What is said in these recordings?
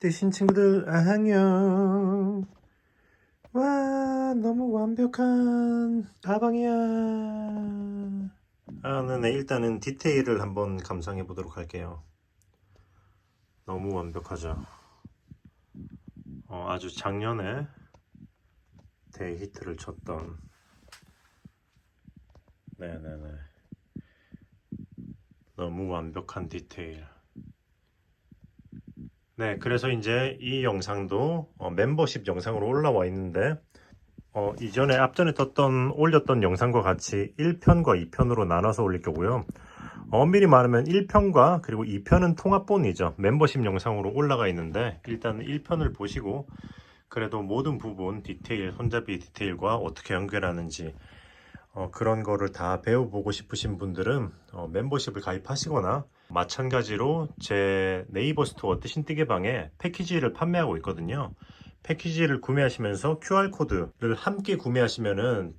뜨신 친구들 안녕. 와, 너무 완벽한 가방이야. 네네, 일단은 디테일을 한번 감상해 보도록 할게요. 너무 완벽하죠. 아주 작년에 대히트를 쳤던. 네네네, 너무 완벽한 디테일. 네, 그래서 이제 이 영상도 멤버십 영상으로 올라와 있는데, 이전에 앞전에 올렸던 영상과 같이 1편과 2편으로 나눠서 올릴 거고요. 엄밀히 말하면 1편과 그리고 2편은 통합본이죠. 멤버십 영상으로 올라가 있는데, 일단 1편을 보시고 그래도 모든 부분 디테일, 손잡이 디테일과 어떻게 연결하는지 그런 거를 다 배워보고 싶으신 분들은 멤버십을 가입하시거나, 마찬가지로 제 네이버 스토어 뜨신뜨개방에 패키지를 판매하고 있거든요. 패키지를 구매하시면서 QR코드를 함께 구매하시면은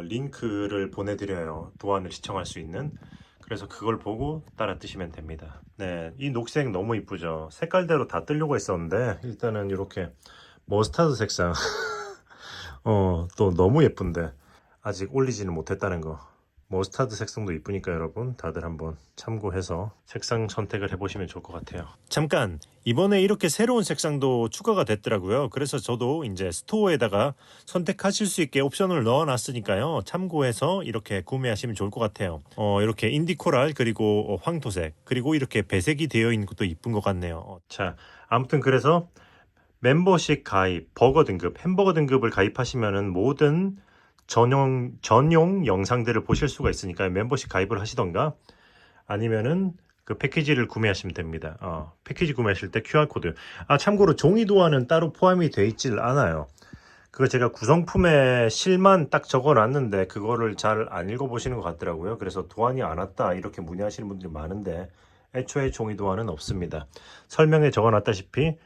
링크를 보내드려요. 도안을 시청할 수 있는. 그래서 그걸 보고 따라 뜨시면 됩니다. 네, 이 녹색 너무 이쁘죠. 색깔대로 다 뜨려고 했었는데 일단은 이렇게 머스타드 색상 또 너무 예쁜데 아직 올리지는 못했다는 거. 머스타드 색상도 이쁘니까 여러분 다들 한번 참고해서 색상 선택을 해보시면 좋을 것 같아요. 잠깐, 이번에 이렇게 새로운 색상도 추가가 됐더라고요. 그래서 저도 이제 스토어에다가 선택하실 수 있게 옵션을 넣어놨으니까요. 참고해서 이렇게 구매하시면 좋을 것 같아요. 이렇게 인디코랄, 그리고 황토색, 그리고 이렇게 배색이 되어 있는 것도 이쁜 것 같네요. 자, 아무튼 그래서 멤버십 가입, 버거 등급, 햄버거 등급을 가입하시면은 모든 전용 영상들을 보실 수가 있으니까 멤버십 가입을 하시던가, 아니면은 그 패키지를 구매하시면 됩니다. 패키지 구매하실 때 QR코드. 참고로 종이 도안은 따로 포함이 되어 있질 않아요. 그거 제가 구성품에 실만 딱 적어 놨는데 그거를 잘 안 읽어 보시는 것 같더라고요. 그래서 도안이 안 왔다 이렇게 문의하시는 분들이 많은데, 애초에 종이 도안은 없습니다. 설명에 적어 놨다시피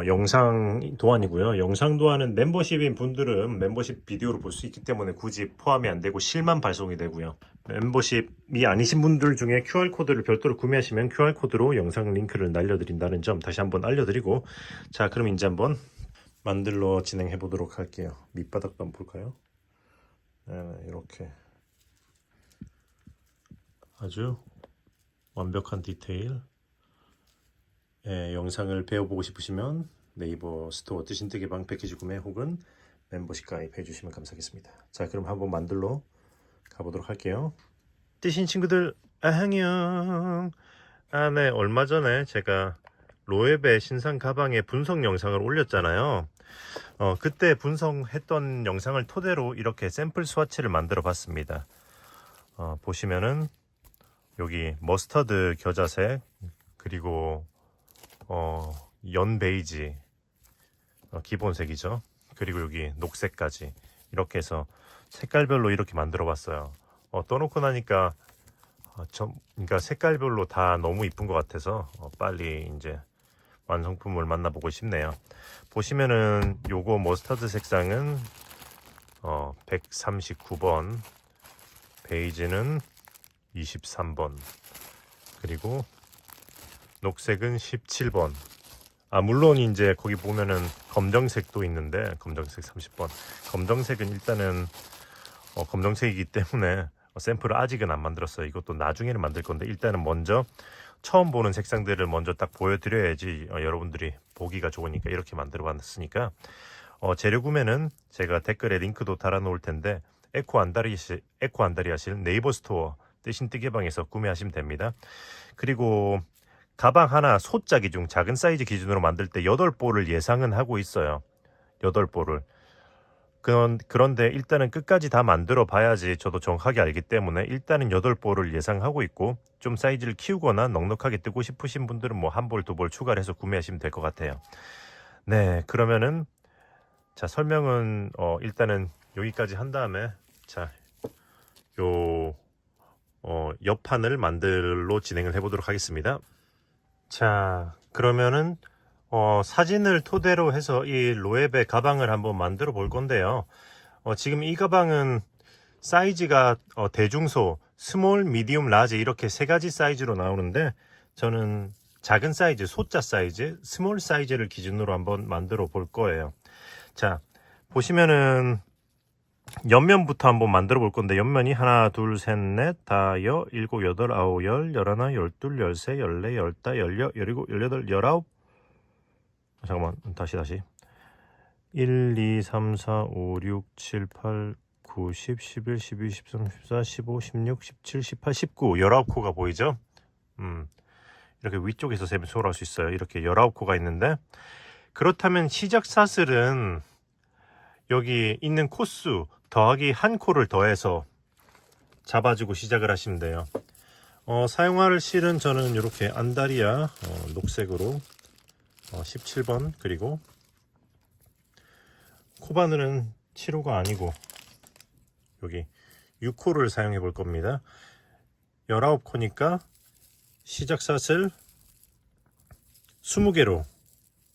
영상 도안이고요. 영상 도안은 멤버십인 분들은 멤버십 비디오를 볼 수 있기 때문에 굳이 포함이 안 되고 실만 발송이 되고요. 멤버십이 아니신 분들 중에 QR코드를 별도로 구매하시면 QR코드로 영상 링크를 날려드린다는 점 다시 한번 알려드리고, 자, 그럼 이제 한번 만들러 진행해 보도록 할게요. 밑바닥도 한번 볼까요? 네, 이렇게 아주 완벽한 디테일. 영상을 배워보고 싶으시면 네이버 스토어 뜨신뜨개방 패키지 구매 혹은 멤버십 가입해 주시면 감사하겠습니다. 자, 그럼 한번 만들러 가보도록 할게요. 뜨신 친구들 안녕. 네, 얼마 전에 제가 로에베 신상 가방의 분석 영상을 올렸잖아요. 그때 분석했던 영상을 토대로 이렇게 샘플 스와치를 만들어 봤습니다. 보시면은 여기 머스터드 겨자색, 그리고 연 베이지, 기본색이죠. 그리고 여기 녹색까지 이렇게 해서 색깔별로 이렇게 만들어 봤어요. 떠놓고 나니까 그러니까 색깔별로 다 너무 이쁜 것 같아서 빨리 이제 완성품을 만나보고 싶네요. 보시면은 요거 머스타드 색상은 139번, 베이지는 23번, 그리고 녹색은 17번. 물론 이제 거기 보면은 검정색도 있는데 검정색 30번. 검정색은 일단은 검정색이기 때문에 샘플을 아직은 안 만들었어요. 이것도 나중에는 만들 건데 일단은 먼저 처음 보는 색상들을 먼저 딱 보여드려야지 여러분들이 보기가 좋으니까 이렇게 만들어 봤으니까, 재료 구매는 제가 댓글에 링크도 달아 놓을 텐데 에코 안다리아실 네이버 스토어 뜨신뜨개방에서 구매하시면 됩니다. 그리고 가방 하나 소자 기준, 작은 사이즈 기준으로 만들 때 8볼을 예상은 하고 있어요. 8볼을. 그런데 일단은 끝까지 다 만들어 봐야지 저도 정확하게 알기 때문에 일단은 8볼을 예상하고 있고, 좀 사이즈를 키우거나 넉넉하게 뜨고 싶으신 분들은 뭐 1볼, 2볼 추가를 해서 구매하시면 될 것 같아요. 네, 그러면은 자, 설명은 일단은 여기까지 한 다음에, 자, 요 옆판을 만들로 진행을 해보도록 하겠습니다. 자, 그러면은 사진을 토대로 해서 이 로에베 가방을 한번 만들어 볼 건데요. 지금 이 가방은 사이즈가 대중소, 스몰, 미디움, 라지 이렇게 세 가지 사이즈로 나오는데, 저는 작은 사이즈, 소자 사이즈, 스몰 사이즈를 기준으로 한번 만들어 볼 거예요. 자, 보시면은 옆면부터 한번 만들어 볼 건데, 옆면이 하나, 둘, 셋, 넷, 다, 일곱, 여덟, 아홉, 열, 열하나, 열둘, 열세, 열네, 열다, 열여, 열일곱, 열여덟, 열아홉. 잠깐만, 다시. 1, 2, 3, 4, 5, 6, 7, 8, 9, 10, 11, 12, 13, 14, 15, 16, 17, 18, 19. 19코가 보이죠? 이렇게 위쪽에서 세면 소홀할 수 있어요. 이렇게 19코가 있는데, 그렇다면 시작 사슬은 여기 있는 코수 더하기 한 코를 더해서 잡아주고 시작을 하시면 돼요. 사용할 실은 저는 이렇게 안다리아 녹색으로 17번, 그리고 코바늘은 7호가 아니고 여기 6호를 사용해 볼 겁니다. 19코니까 시작 사슬 20개로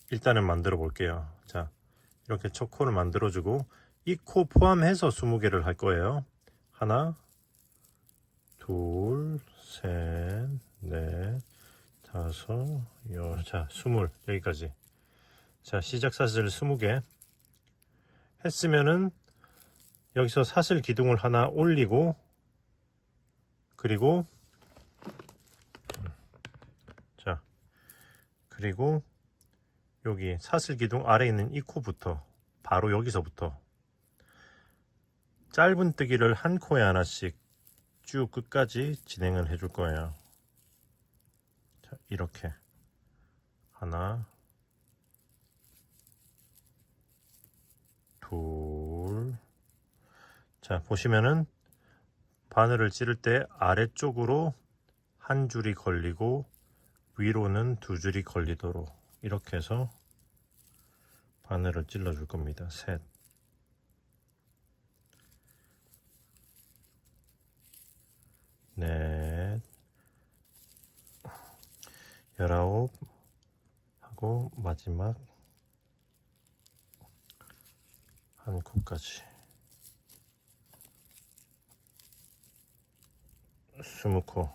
일단은 만들어 볼게요. 자, 이렇게 첫 코를 만들어 주고 이 코 포함해서 20개를 할 거예요. 하나, 둘, 셋, 넷, 다섯, 자, 20. 여기까지. 자, 시작 사슬 20개 했으면은 여기서 사슬 기둥을 하나 올리고, 그리고 자, 그리고 여기 사슬 기둥 아래에 있는 이 코부터, 바로 여기서부터 짧은 뜨기를 한 코에 하나씩 쭉 끝까지 진행을 해줄 거예요. 자, 이렇게 하나, 둘. 자, 보시면은 바늘을 찌를 때 아래쪽으로 한 줄이 걸리고 위로는 두 줄이 걸리도록 이렇게 해서 바늘을 찔러 줄 겁니다. 셋, 넷, 19 하고 마지막 한 코까지 20코,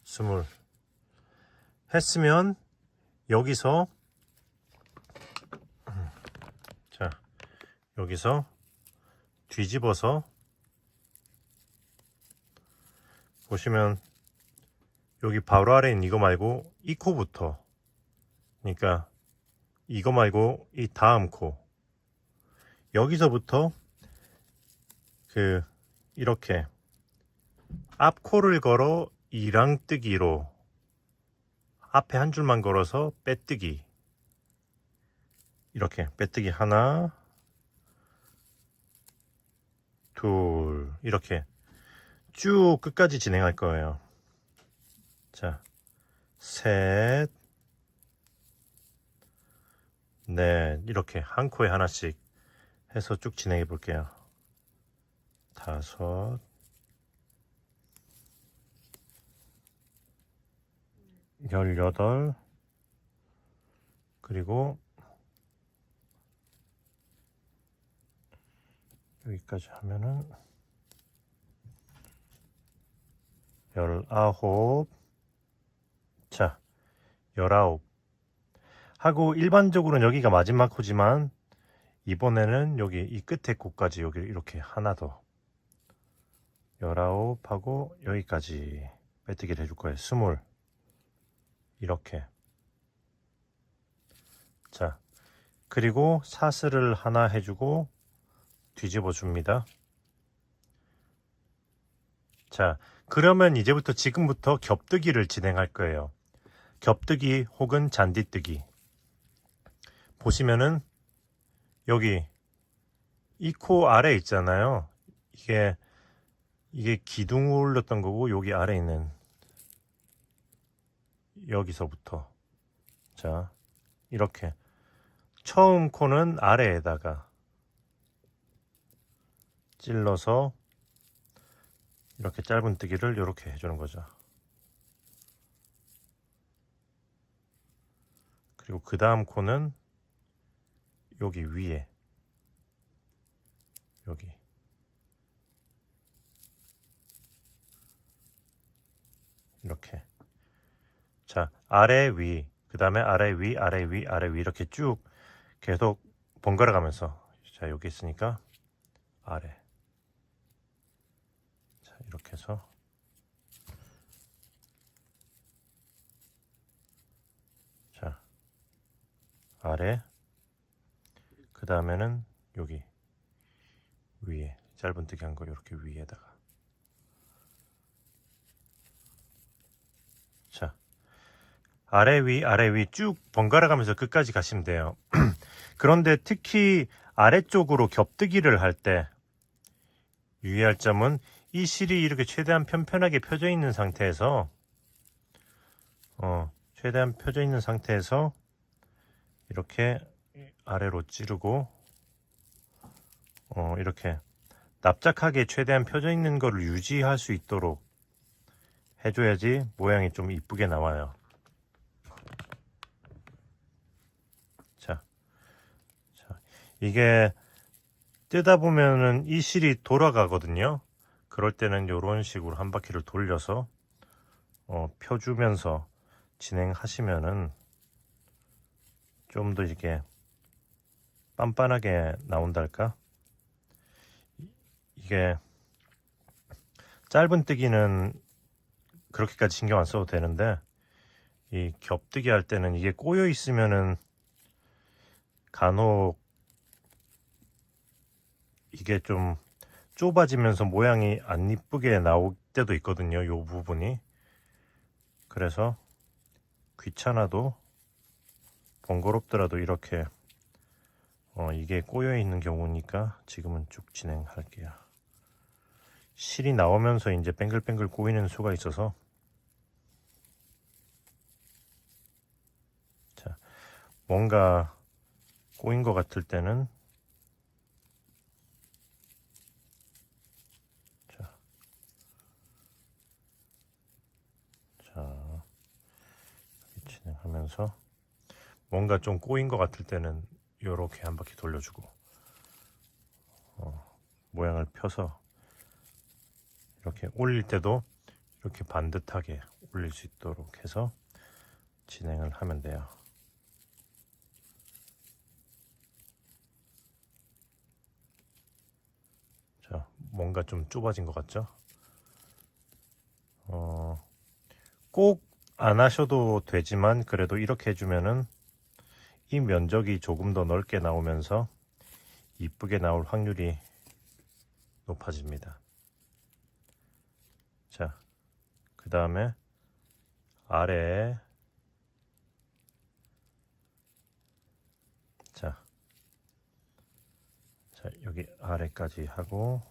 20 했으면 여기서 자, 여기서 뒤집어서 보시면 여기 바로 아래에 있는 이거 말고 이 코부터, 그러니까 이거 말고 이 다음 코, 여기서부터 이렇게 앞코를 걸어 이랑뜨기로 앞에 한 줄만 걸어서 빼뜨기, 이렇게 빼뜨기 하나, 둘, 이렇게 쭉 끝까지 진행할 거예요. 자, 셋, 넷, 이렇게 한 코에 하나씩 해서 쭉 진행해 볼게요. 다섯, 열여덟, 그리고 여기까지 하면은 19. 자, 19 하고, 일반적으로는 여기가 마지막 코지만 이번에는 여기 이 끝에 코까지 여기 이렇게 하나 더 19 하고 여기까지 빼뜨기를 해줄 거예요. 20. 이렇게. 자, 그리고 사슬을 하나 해주고 뒤집어 줍니다. 자, 그러면 이제부터 지금부터 겹뜨기를 진행할 거예요. 겹뜨기 혹은 잔디뜨기. 보시면은 여기 이 코 아래 있잖아요. 이게 기둥을 올렸던 거고, 여기 아래 있는 여기서부터, 자, 이렇게 처음 코는 아래에다가 찔러서 이렇게 짧은 뜨기를 이렇게 해주는 거죠. 그리고 그 다음 코는 여기 위에, 여기 이렇게. 자, 아래 위, 그 다음에 아래 위, 아래 위, 아래 위 이렇게 쭉 계속 번갈아 가면서, 자 여기 있으니까 아래, 자 이렇게 해서 자 아래, 그 다음에는 여기 위에 짧은뜨기 한 거 이렇게 위에다가, 자 아래 위 쭉 번갈아 가면서 끝까지 가시면 돼요. 그런데 특히 아래쪽으로 겹뜨기를 할 때 유의할 점은, 이 실이 이렇게 최대한 편편하게 펴져 있는 상태에서 최대한 펴져 있는 상태에서 이렇게 아래로 찌르고 이렇게 납작하게 최대한 펴져 있는 거를 유지할 수 있도록 해줘야지 모양이 좀 이쁘게 나와요. 자, 이게 뜨다 보면은 이 실이 돌아가거든요. 그럴 때는 이런 식으로 한 바퀴를 돌려서 펴주면서 진행하시면은 좀 더 이렇게 빤빤하게 나온달까? 이게 짧은뜨기는 그렇게까지 신경 안 써도 되는데, 이 겹뜨기 할 때는 이게 꼬여 있으면은 간혹 이게 좀 좁아지면서 모양이 안 이쁘게 나올 때도 있거든요, 요 부분이. 그래서 귀찮아도 번거롭더라도 이렇게 이게 꼬여 있는 경우니까 지금은 쭉 진행할게요. 실이 나오면서 이제 뱅글뱅글 꼬이는 수가 있어서, 자 뭔가 꼬인 것 같을 때는 자 진행하면서, 뭔가 좀 꼬인 것 같을 때는 이렇게 한 바퀴 돌려주고 모양을 펴서 이렇게 올릴 때도 이렇게 반듯하게 올릴 수 있도록 해서 진행을 하면 돼요. 자, 뭔가 좀 좁아진 것 같죠? 꼭 안 하셔도 되지만 그래도 이렇게 해주면은 이 면적이 조금 더 넓게 나오면서 이쁘게 나올 확률이 높아집니다. 자, 그 다음에 아래에, 자 여기 아래까지 하고,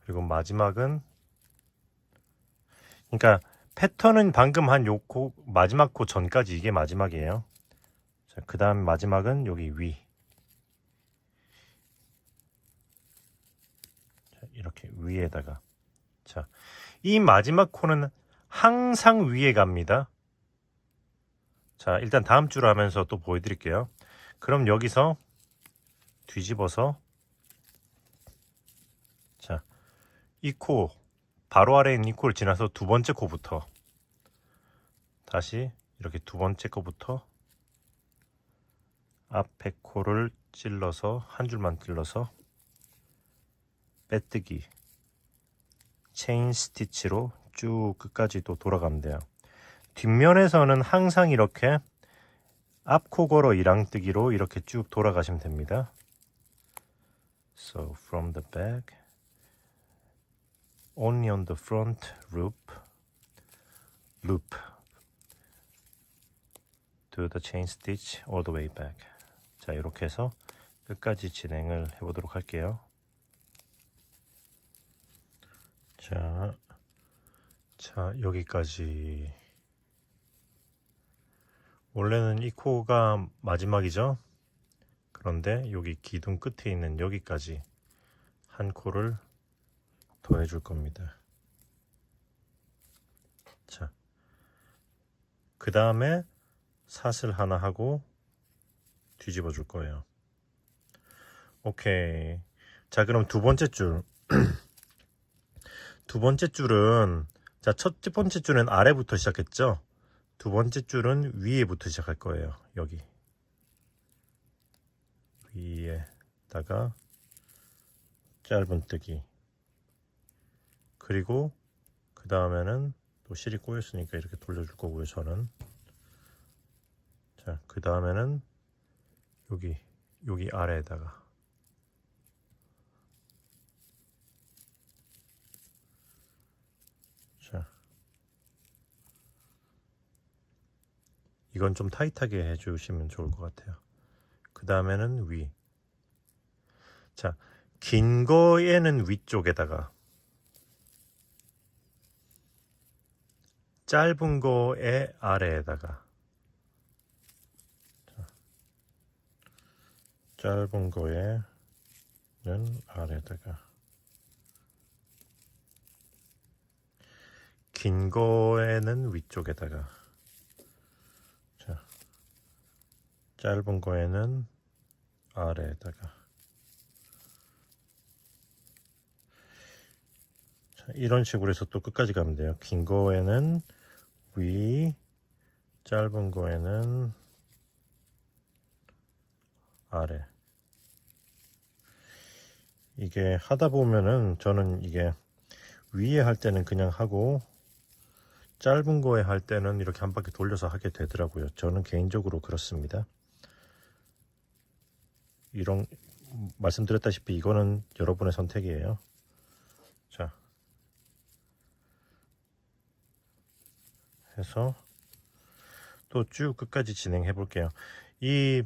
그리고 마지막은, 그러니까 패턴은 방금 한 요 코, 마지막 코 전까지 이게 마지막이에요. 자, 그 다음 마지막은 여기 위. 자, 이렇게 위에다가. 자, 이 마지막 코는 항상 위에 갑니다. 자, 일단 다음 줄 하면서 또 보여드릴게요. 그럼 여기서 뒤집어서, 자, 이 코, 바로 아래에 있는 이 코를 지나서 두 번째 코부터 다시 이렇게 두 번째 코부터 앞에 코를 찔러서 한 줄만 찔러서 빼뜨기, 체인 스티치로 쭉 끝까지 또 돌아가면 돼요. 뒷면에서는 항상 이렇게 앞코 걸어 이랑뜨기로 이렇게 쭉 돌아가시면 됩니다. So from the back, only on the front loop to the chain stitch all the way back. 자, 이렇게 해서 끝까지 진행을 해보도록 할게요. 자, 여기까지. 원래는 이 코가 마지막이죠. 그런데 여기 기둥 끝에 있는 여기까지 한 코를 더 해줄 겁니다. 자, 그 다음에 사슬 하나 하고 뒤집어 줄 거예요. 오케이. 자, 그럼 두 번째 줄 두 번째 줄은, 자, 첫 번째 줄은 아래부터 시작했죠. 두 번째 줄은 위에부터 시작할 거예요. 여기 위에다가 짧은뜨기, 그리고 그 다음에는 또 실이 꼬였으니까 이렇게 돌려줄 거고요. 저는 자, 그 다음에는 여기 아래에다가 자, 이건 좀 타이트하게 해주시면 좋을 것 같아요. 그 다음에는 위. 자, 긴 거에는 위쪽에다가, 짧은 거에 아래에다가, 자, 짧은 거에는 아래에다가, 긴 거에는 위쪽에다가, 자, 짧은 거에는 아래에다가. 자, 이런 식으로 해서 또 끝까지 가면 돼요. 긴 거에는 위, 짧은 거에는 아래. 이게 하다 보면은 저는 이게 위에 할 때는 그냥 하고 짧은 거에 할 때는 이렇게 한 바퀴 돌려서 하게 되더라고요. 저는 개인적으로 그렇습니다. 이런 말씀드렸다시피 이거는 여러분의 선택이에요. 자, 해서 또 쭉 끝까지 진행해 볼게요. 이게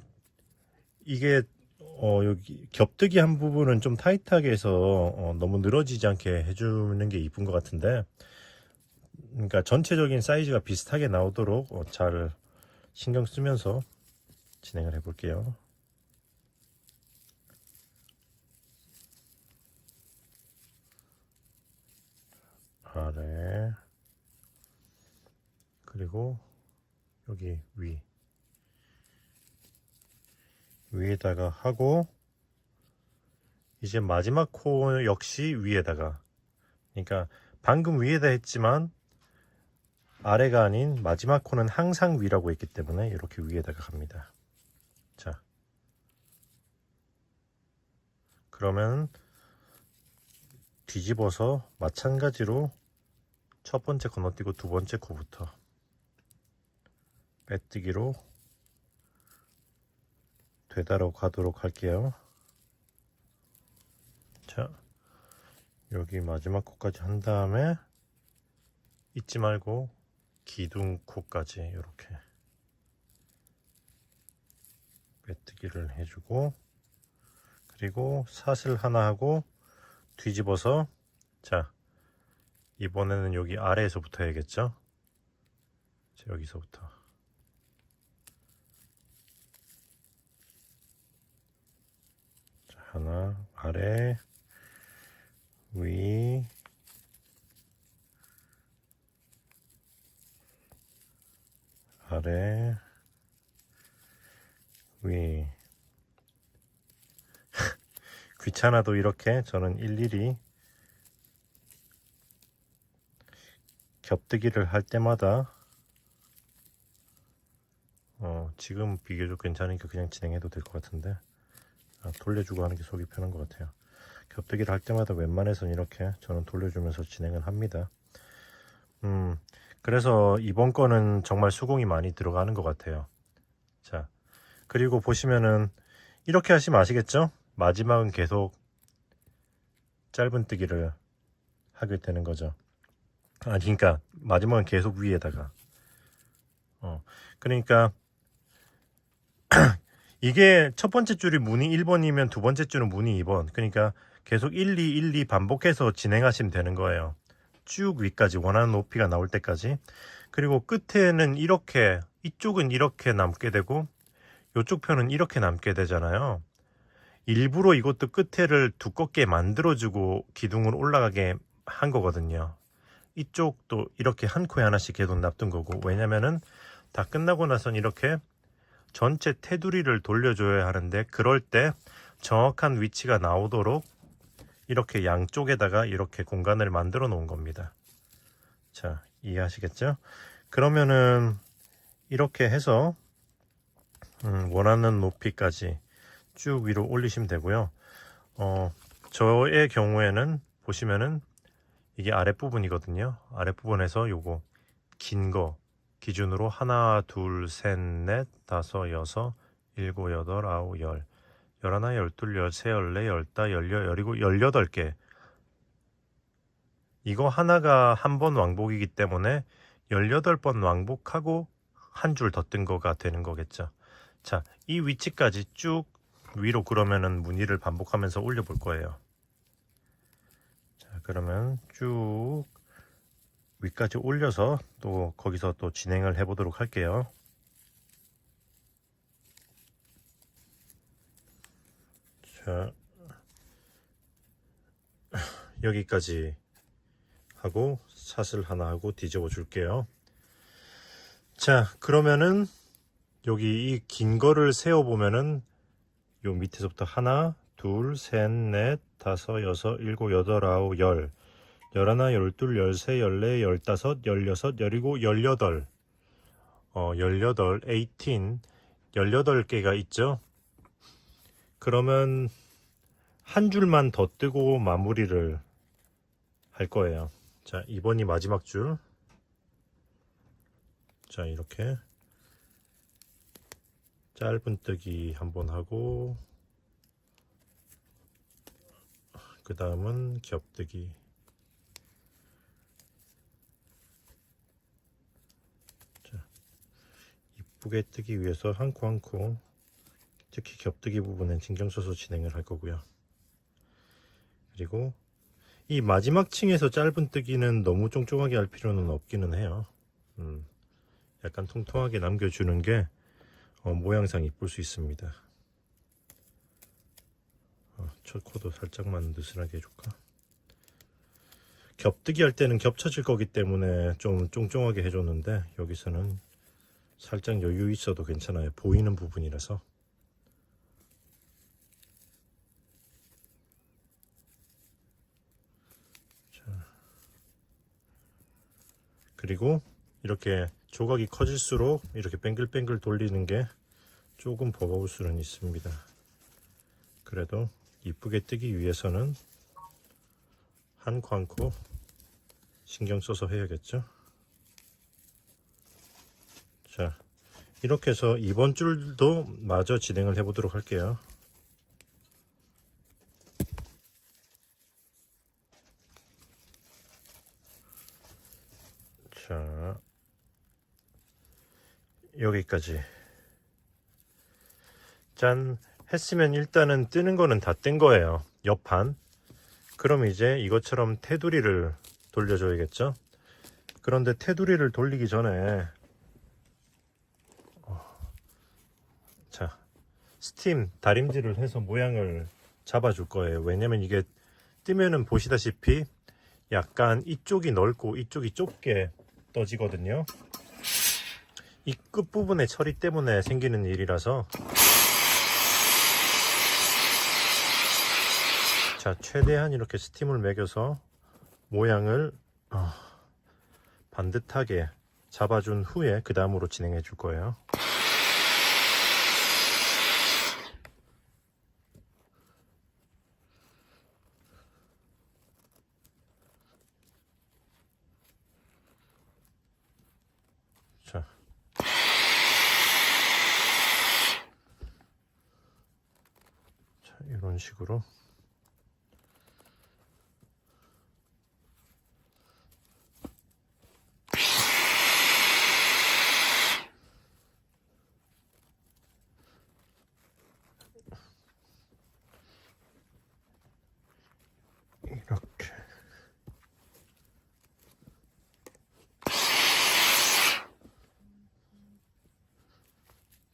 여기 겹뜨기 한 부분은 좀 타이트하게 해서 너무 늘어지지 않게 해주는 게 이쁜 것 같은데, 그러니까 전체적인 사이즈가 비슷하게 나오도록 잘 신경 쓰면서 진행을 해 볼게요. 아래, 그리고 여기 위에다가 하고, 이제 마지막 코 역시 위에다가, 그러니까 방금 위에다 했지만 아래가 아닌 마지막 코는 항상 위라고 했기 때문에 이렇게 위에다가 갑니다. 자, 그러면 뒤집어서 마찬가지로 첫 번째 건너뛰고 두 번째 코부터 빼뜨기로 되달아 가도록 할게요. 자, 여기 마지막 코까지 한 다음에 잊지 말고 기둥 코까지 이렇게 빼뜨기를 해주고, 그리고 사슬 하나 하고 뒤집어서, 자, 이번에는 여기 아래에서부터 해야겠죠. 자, 여기서부터 자, 하나, 아래, 위, 아래, 위. 귀찮아도 이렇게 저는 일일이 겹뜨기를 할 때마다 지금 비교적 괜찮으니까 그냥 진행해도 될 것 같은데, 돌려주고 하는 게 속이 편한 것 같아요. 겹뜨기를 할 때마다 웬만해서는 이렇게 저는 돌려주면서 진행을 합니다. 그래서 이번 거는 정말 수긍이 많이 들어가는 것 같아요. 자, 그리고 보시면은 이렇게 하시면 아시겠죠? 마지막은 계속 짧은뜨기를 하게 되는 거죠. 그러니까 마지막은 계속 위에다가 그러니까 이게 첫 번째 줄이 무늬 1번이면 두 번째 줄은 무늬 2번, 그러니까 계속 1, 2, 1, 2 반복해서 진행하시면 되는 거예요. 쭉 위까지 원하는 높이가 나올 때까지. 그리고 끝에는 이렇게, 이쪽은 이렇게 남게 되고 이쪽 편은 이렇게 남게 되잖아요. 일부러 이것도 끝에를 두껍게 만들어주고 기둥을 올라가게 한 거거든요. 이쪽도 이렇게 한 코에 하나씩 계속 놔둔 거고, 왜냐면은 다 끝나고 나선 이렇게 전체 테두리를 돌려줘야 하는데, 그럴 때 정확한 위치가 나오도록 이렇게 양쪽에다가 이렇게 공간을 만들어 놓은 겁니다. 자, 이해하시겠죠? 그러면은 이렇게 해서 원하는 높이까지 쭉 위로 올리시면 되고요. 저의 경우에는 보시면은 이게 아랫부분이거든요. 아랫부분에서 요거 긴 거 기준으로 하나, 둘, 셋, 넷, 다섯, 여섯, 일곱, 여덟, 아홉, 열, 열하나, 열둘, 열세, 열네, 열다, 열여, 열이고, 18개. 이거 하나가 한 번 왕복이기 때문에 18번 왕복하고 한 줄 더 뜬 거가 되는 거겠죠. 자, 이 위치까지 쭉 위로 그러면은 무늬를 반복하면서 올려 볼 거예요. 자, 그러면 쭉 위까지 올려서 또 거기서 또 진행을 해 보도록 할게요. 자, 여기까지 하고 샷을 하나 하고 뒤집어 줄게요. 자, 그러면은 여기 이 긴 거를 세어 보면은 요 밑에서부터 하나, 둘, 셋, 넷, 다섯, 여섯, 일곱, 여덟, 아홉, 열, 열하나, 열둘, 열세, 열네, 열다섯, 열여섯, 열일곱, 열여덟, 18 18개가 있죠. 그러면 한 줄만 더 뜨고 마무리를 할 거예요. 자, 이번이 마지막 줄. 자, 이렇게 짧은 뜨기 한번 하고 그 다음은 겹뜨기. 자, 이쁘게 뜨기 위해서 한 코 한 코 특히 겹뜨기 부분은 신경 써서 진행을 할 거고요. 그리고 이 마지막 층에서 짧은 뜨기는 너무 쫑쫑하게 할 필요는 없기는 해요. 약간 통통하게 남겨주는 게 모양상 이쁠 수 있습니다. 첫 코도 살짝만 느슨하게 해줄까? 겹뜨기 할 때는 겹쳐질 거기 때문에 좀 쫑쫑하게 해줬는데 여기서는 살짝 여유 있어도 괜찮아요. 보이는 부분이라서. 자, 그리고 이렇게 조각이 커질수록 이렇게 뱅글뱅글 돌리는 게 조금 버거울 수는 있습니다. 그래도 이쁘게 뜨기 위해서는 한 코 한 코 신경 써서 해야겠죠. 자, 이렇게 해서 이번 줄도 마저 진행을 해 보도록 할게요. 자, 여기까지. 짠 했으면 일단은 뜨는 거는 다 뜬 거예요. 옆판. 그럼 이제 이것처럼 테두리를 돌려줘야겠죠. 그런데 테두리를 돌리기 전에 자, 스팀 다림질을 해서 모양을 잡아줄 거예요. 왜냐면 이게 뜨면은 보시다시피 약간 이쪽이 넓고 이쪽이 좁게 떠지거든요. 이 끝부분의 처리 때문에 생기는 일이라서 자, 최대한 이렇게 스팀을 매겨서 모양을 반듯하게 잡아준 후에 그 다음으로 진행해 줄 거예요. 자, 이런 식으로 이렇게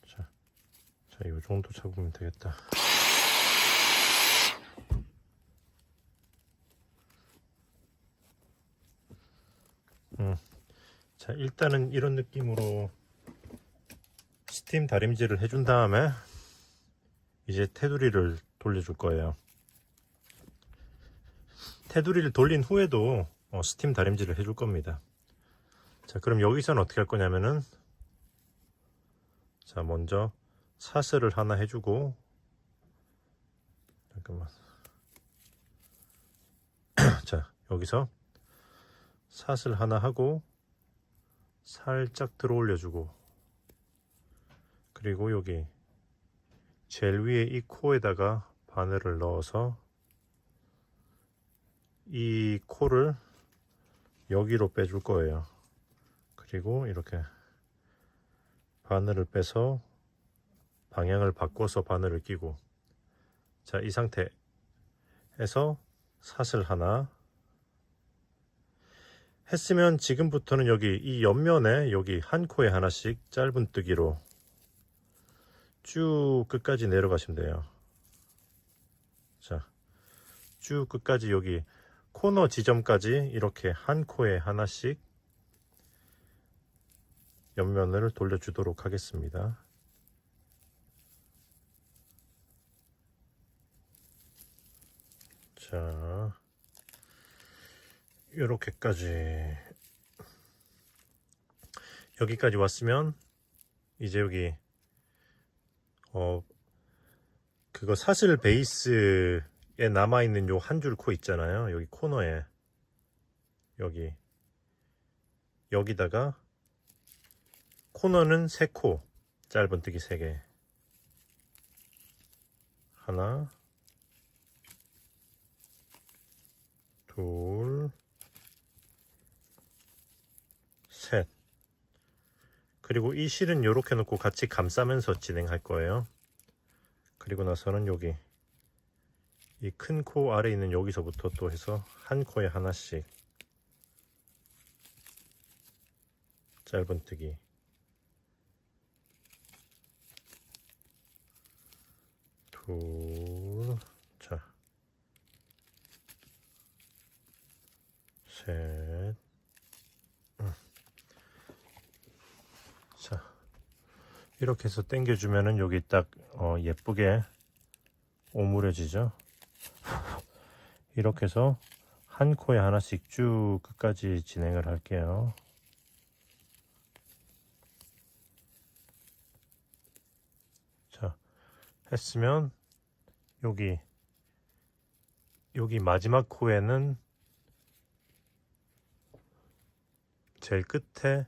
자, 이 정도 잡으면 되겠다. 자, 일단은 이런 느낌으로 스팀 다림질을 해준 다음에 이제 테두리를 돌려줄 거예요. 테두리를 돌린 후에도 스팀 다림질을 해줄 겁니다. 자, 그럼 여기서는 어떻게 할 거냐면은, 자, 먼저 사슬을 하나 해주고, 잠깐만. 자, 여기서 사슬 하나 하고 살짝 들어 올려주고, 그리고 여기 제일 위에 이 코에다가 바늘을 넣어서 이 코를 여기로 빼줄 거예요. 그리고 이렇게 바늘을 빼서 방향을 바꿔서 바늘을 끼고, 자, 이 상태에서 사슬 하나 했으면 지금부터는 여기 이 옆면에 여기 한 코에 하나씩 짧은뜨기로 쭉 끝까지 내려가시면 돼요. 자, 쭉 끝까지 여기 코너 지점까지 이렇게 한 코에 하나씩 옆면을 돌려주도록 하겠습니다. 자, 이렇게까지 여기까지 왔으면 이제 여기 그거 사슬 베이스에 남아있는 요 한 줄 코 있잖아요. 여기 코너에 여기다가 코너는 3코 짧은뜨기 3개, 하나, 둘, 셋. 그리고 이 실은 이렇게 놓고 같이 감싸면서 진행할 거예요. 그리고 나서는 여기 이 큰 코 아래 있는 여기서부터 또 해서 한 코에 하나씩 짧은뜨기, 둘, 자, 셋, 자, 이렇게 해서 당겨주면은 여기 딱 예쁘게 오므려지죠. 이렇게 해서 한 코에 하나씩 쭉 끝까지 진행을 할게요. 자, 했으면 여기 마지막 코에는 제일 끝에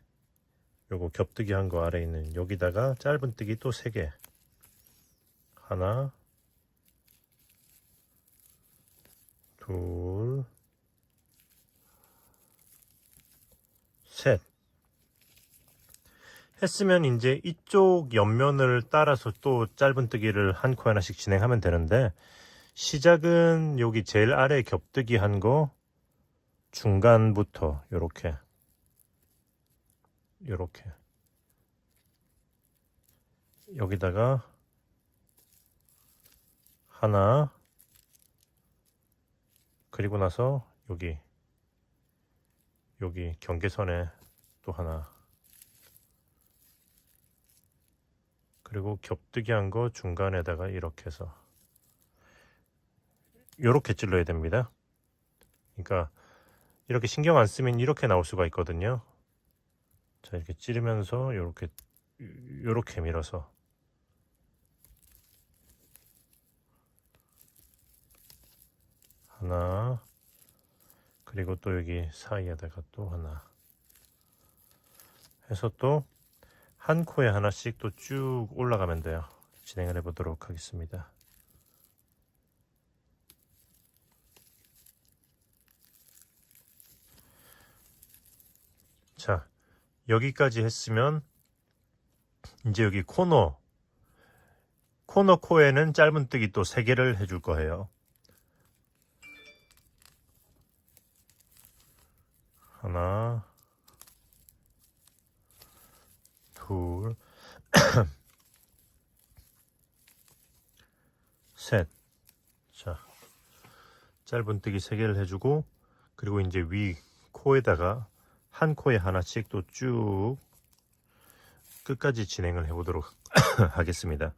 요거 겹뜨기 한 거 아래 있는 여기다가 짧은뜨기 또 3개, 하나, 둘, 셋 했으면 이제 이쪽 옆면을 따라서 또 짧은뜨기를 한 코 하나씩 진행하면 되는데, 시작은 여기 제일 아래 겹뜨기 한 거 중간부터 요렇게 여기다가 하나, 그리고 나서 여기 경계선에 또 하나, 그리고 겹뜨기 한 거 중간에다가 이렇게 해서 이렇게 찔러야 됩니다. 그러니까 이렇게 신경 안 쓰면 이렇게 나올 수가 있거든요. 자, 이렇게 찌르면서 이렇게 밀어서 하나, 그리고 또 여기 사이에다가 또 하나 해서 또 한 코에 하나씩 또 쭉 올라가면 돼요. 진행을 해보도록 하겠습니다. 자, 여기까지 했으면 이제 여기 코너 코에는 짧은뜨기 또 3개를 해줄 거예요. 하나, 둘, 셋. 자, 짧은뜨기 3개를 해주고, 그리고 이제 위 코에다가 한 코에 하나씩 또 쭉 끝까지 진행을 해보도록 하겠습니다.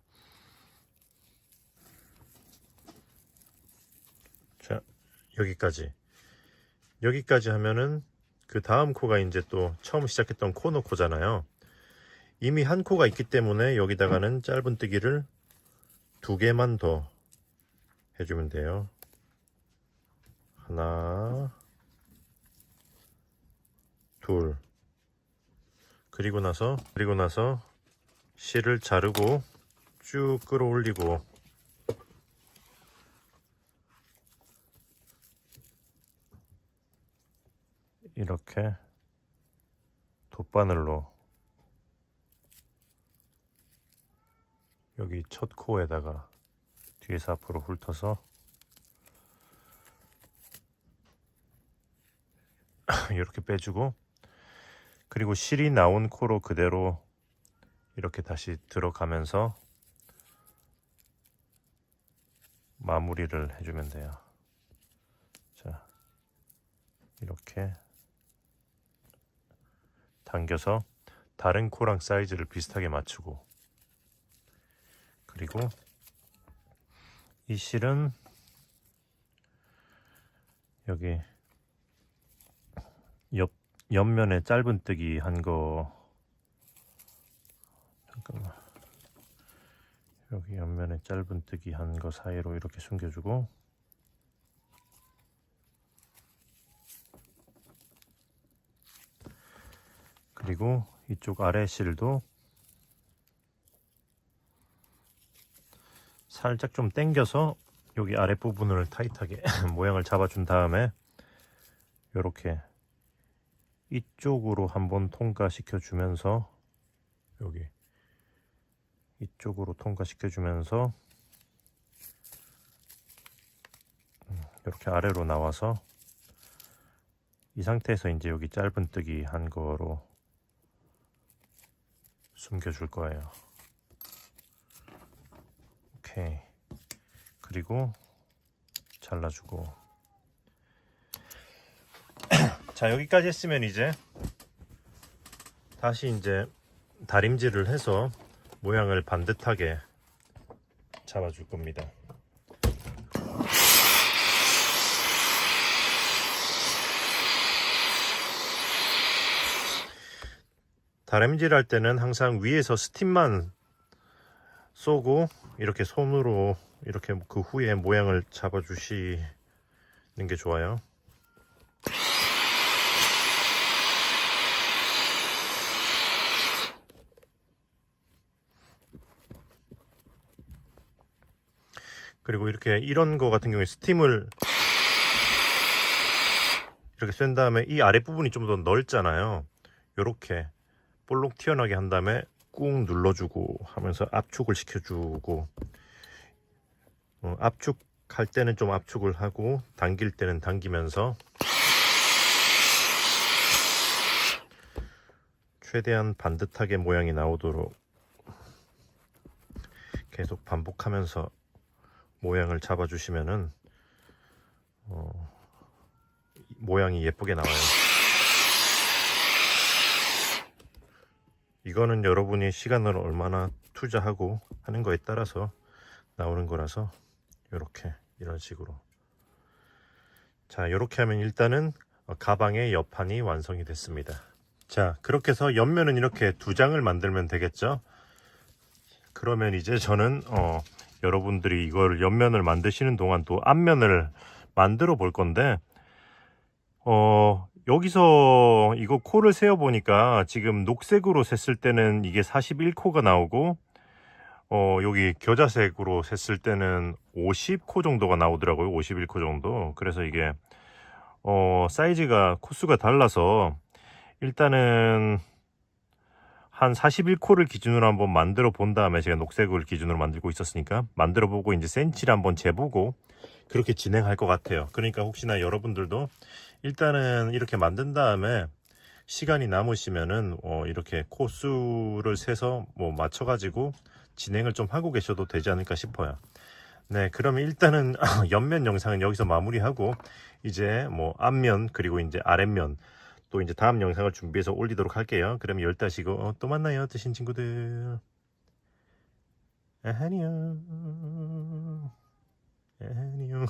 자, 여기까지. 여기까지 하면은 그 다음 코가 이제 또 처음 시작했던 코너 코잖아요. 이미 한 코가 있기 때문에 여기다가는 짧은뜨기를 2개만 더 해주면 돼요. 하나, 둘. 그리고 나서 실을 자르고 쭉 끌어올리고 이렇게 돗바늘로 여기 첫 코에다가 뒤에서 앞으로 훑어서 이렇게 빼주고, 그리고 실이 나온 코로 그대로 이렇게 다시 들어가면서 마무리를 해주면 돼요. 자, 이렇게 당겨서 다른 코랑 사이즈를 비슷하게 맞추고, 그리고 이 실은 여기 옆면에 짧은뜨기 한 거, 잠깐만, 여기 옆면에 짧은뜨기 한 거 사이로 이렇게 숨겨주고, 그리고 이쪽 아래 실도 살짝 좀 당겨서 여기 아랫부분을 타이트하게 모양을 잡아준 다음에 이렇게 이쪽으로 한번 통과시켜 주면서, 여기 이쪽으로 통과시켜 주면서 이렇게 아래로 나와서 이 상태에서 이제 여기 짧은뜨기 한 거로 숨겨줄 거예요. 오케이. 그리고 잘라주고. 자, 여기까지 했으면 이제 다시 이제 다림질을 해서 모양을 반듯하게 잡아줄 겁니다. 다림질 할 때는 항상 위에서 스팀만 쏘고 이렇게 손으로 이렇게 그 후에 모양을 잡아 주시는 게 좋아요. 그리고 이렇게 이런 거 같은 경우에 스팀을 이렇게 쏜 다음에 이 아랫부분이 좀 더 넓잖아요. 요렇게 볼록 튀어나게 한 다음에 꾹 눌러주고 하면서 압축을 시켜주고, 압축할 때는 좀 압축을 하고 당길 때는 당기면서 최대한 반듯하게 모양이 나오도록 계속 반복하면서 모양을 잡아주시면은 모양이 예쁘게 나와요. 이거는 여러분이 시간을 얼마나 투자하고 하는 거에 따라서 나오는 거라서 이렇게 이런 식으로. 자, 이렇게 하면 일단은 가방의 옆판이 완성이 됐습니다. 자, 그렇게 해서 옆면은 이렇게 2장을 만들면 되겠죠. 그러면 이제 저는 여러분들이 이걸 옆면을 만드시는 동안 또 앞면을 만들어 볼 건데, 여기서 이거 코를 세어 보니까 지금 녹색으로 셌을 때는 이게 41코가 나오고, 여기 겨자색으로 셌을 때는 50코 정도가 나오더라고요. 51코 정도. 그래서 이게 사이즈가 코수가 달라서 일단은 한 41코를 기준으로 한번 만들어 본 다음에, 제가 녹색을 기준으로 만들고 있었으니까 만들어 보고 이제 센치를 한번 재보고 그렇게 진행할 것 같아요. 그러니까 혹시나 여러분들도 일단은 이렇게 만든 다음에 시간이 남으시면은 이렇게 코수를 세서 뭐 맞춰가지고 진행을 좀 하고 계셔도 되지 않을까 싶어요. 네, 그러면 일단은 옆면 영상은 여기서 마무리하고 이제 뭐 앞면 그리고 이제 아랫면 또 이제 다음 영상을 준비해서 올리도록 할게요. 그럼 10다시고 또 만나요, 드신 친구들. 안녕. 안녕.